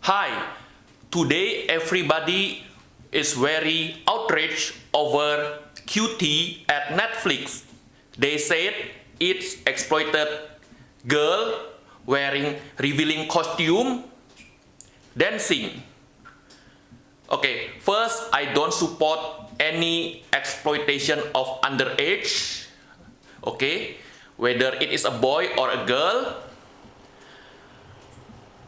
Hi, today everybody is very outraged over QT at Netflix. They said it's exploited girl wearing revealing costume, dancing. Okay, first I don't support any exploitation of underage. Okay, whether it is a boy or a girl.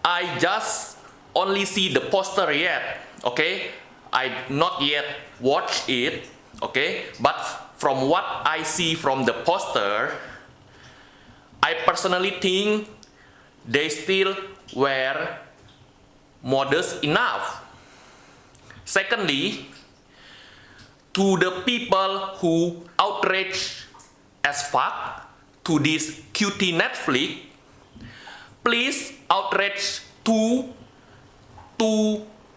I just only see the poster yet, okay? I not yet watch it, okay? But from what I see from the poster, I personally think they still were modest enough. Secondly, to the people who outrage as fuck to this cutie Netflix, please outrage to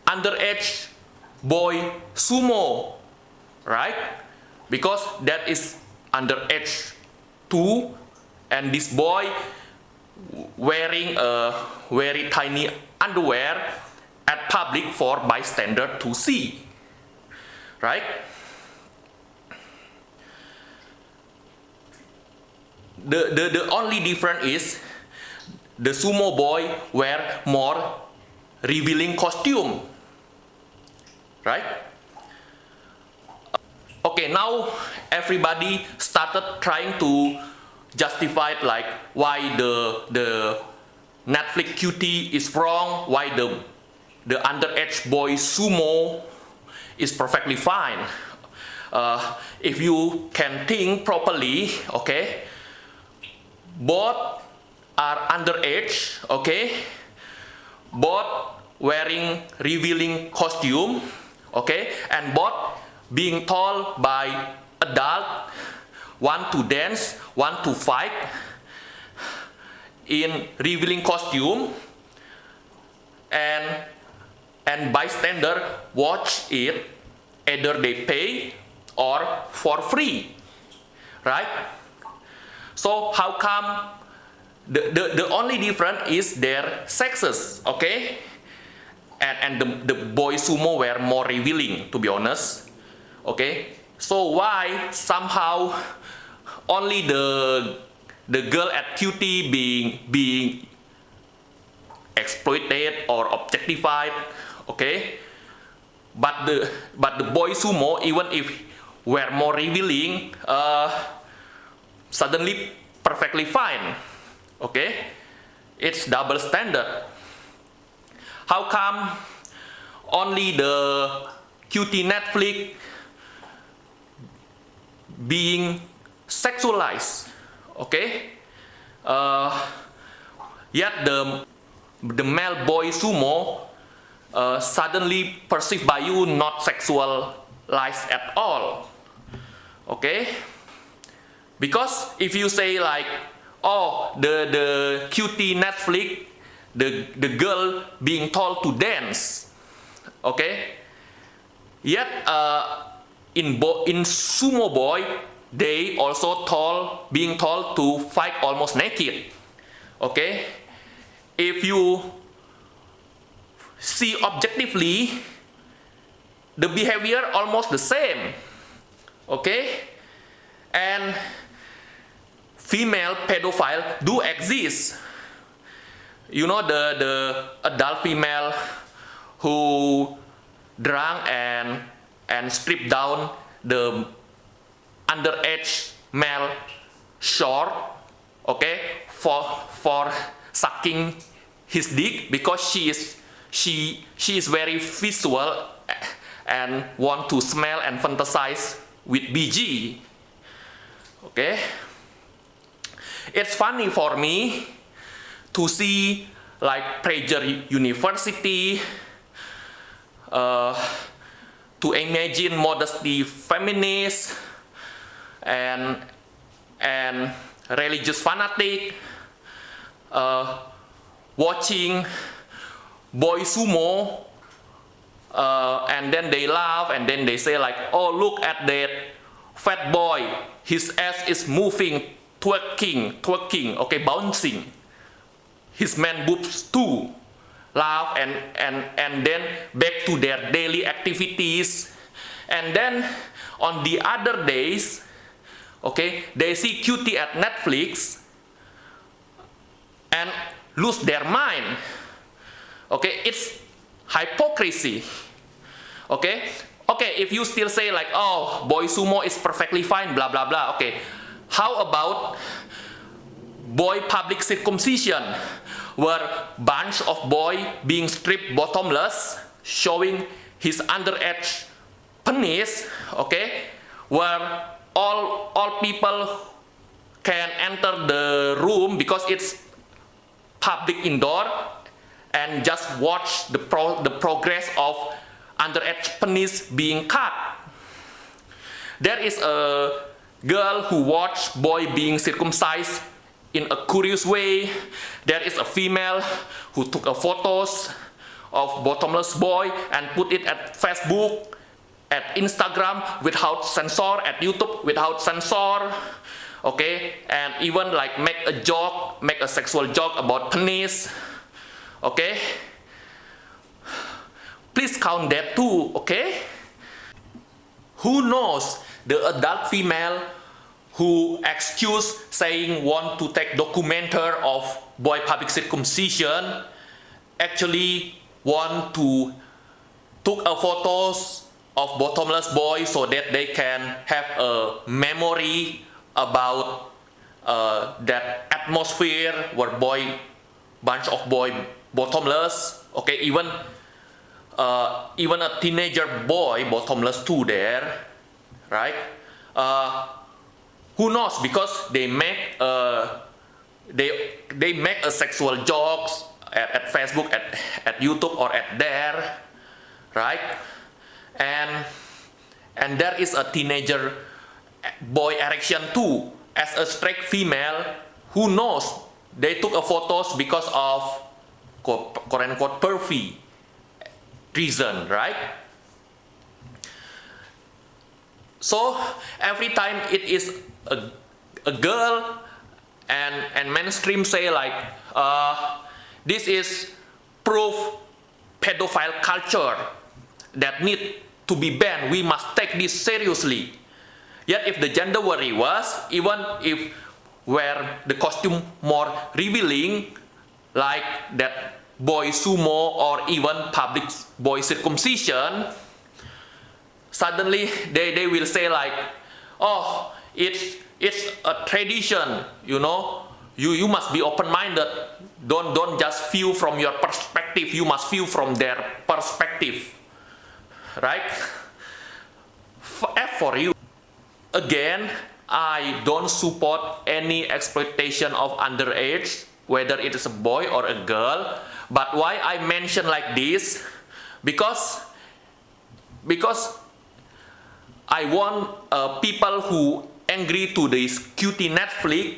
underage boy sumo, right? Because that is underage too, and this boy wearing a very tiny underwear at public for bystander to see, right? The only difference is the sumo boy wear more revealing costume, right? Okay, now everybody started trying to justify it, like why the Netflix cutie is wrong, why the underage boy sumo is perfectly fine. If you can think properly, okay, both are underage, okay, both wearing revealing costume, okay, and both being told by adult, one to dance, one to fight in revealing costume, and bystander watch it, either they pay or for free, right? So how come the only difference is their sexes, okay? And the boy sumo were more revealing, to be honest, okay? So why somehow only the girl at QT being exploited or objectified, okay? But the boy sumo, even if were more revealing, suddenly perfectly fine, okay? It's double standard. How come only the cutie Netflix being sexualized, okay? Yet the male boy sumo suddenly perceived by you not sexualized at all, okay? Because if you say like, oh, the cutie Netflix, the girl being told to dance, okay? Yet in sumo boy, they also being told to fight almost naked, okay? If you see objectively, the behavior almost the same, okay? And female pedophile do exist. You know, the adult female who drunk and strip down the underage male short, okay, for sucking his dick, because she is very visual and want to smell and fantasize with BG, okay? It's funny for me to see like pressure university to imagine modesty feminists and religious fanatic watching boy sumo, and then they laugh and then they say like, oh, look at that fat boy, his ass is moving, twerking, okay, bouncing. His man boobs too. laugh, and then back to their daily activities. And then on the other days, okay, they see cutie at Netflix and lose their mind. Okay, it's hypocrisy. Okay, if you still say like, oh, boy sumo is perfectly fine, blah blah blah. Okay, how about boy public circumcision, where bunch of boy being stripped bottomless, showing his underage penis, okay, where all people can enter the room because it's public indoor and just watch the progress of underage penis being cut. There is a girl who watched boy being circumcised in a curious way. There is a female who took a photos of bottomless boy and put it at Facebook, at Instagram without censor, at YouTube without censor. Okay, and even like make a sexual joke about penis. Okay, please count that too. Okay, who knows, the adult female who excuse saying want to take documentary of boy public circumcision actually want to took a photos of bottomless boy so that they can have a memory about that atmosphere where bunch of boy bottomless. Okay, even a teenager boy bottomless too there, right? Who knows, because they make they make a sexual jokes at Facebook, at YouTube, or at there, right? And there is a teenager boy erection too. As a straight female, who knows, they took a photos because of quote unquote pervy reason, right? So every time it is a girl and mainstream say like this is proof pedophile culture that need to be banned, we must take this seriously. Yet if the gender were reversed, even if wear the costume more revealing, like that boy sumo or even public boy circumcision, suddenly they will say like, oh, it's a tradition, you know, you must be open-minded, don't just view from your perspective, you must view from their perspective, right? For you, again, I don't support any exploitation of underage, whether it is a boy or a girl. But why I mention like this? Because I want people who angry to this cutie Netflix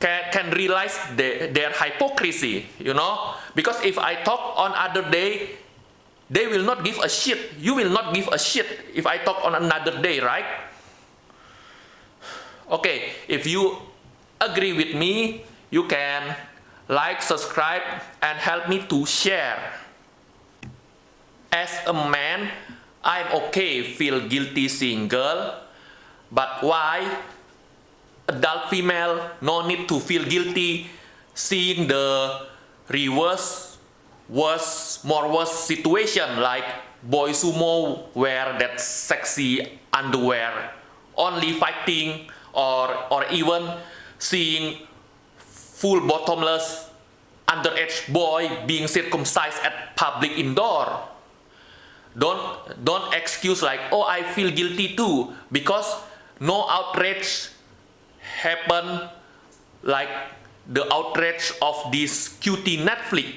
can realize their hypocrisy, you know. Because if I talk on other day, they will not give a shit. You will not give a shit if I talk on another day, right? Okay, if you agree with me, you can like, subscribe, and help me to share. As a man, I'm okay feel guilty seeing girl, but why adult female no need to feel guilty seeing the more worse situation like boy sumo wear that sexy underwear only fighting, or even seeing full bottomless underage boy being circumcised at public indoor. Don't excuse like, oh, I feel guilty too, because no outrage happen like the outrage of this cutie Netflix.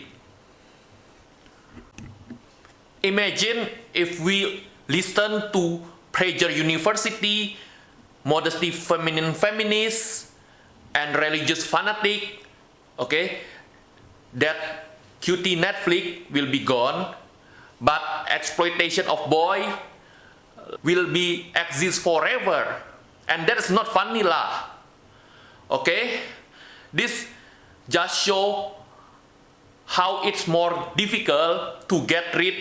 Imagine if we listen to Prager University, modesty feminists, and religious fanatic, okay, that cutie Netflix will be gone, but exploitation of boy will be exist forever, and that is not funny lah. Okay, this just show how it's more difficult to get rid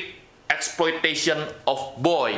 exploitation of boy.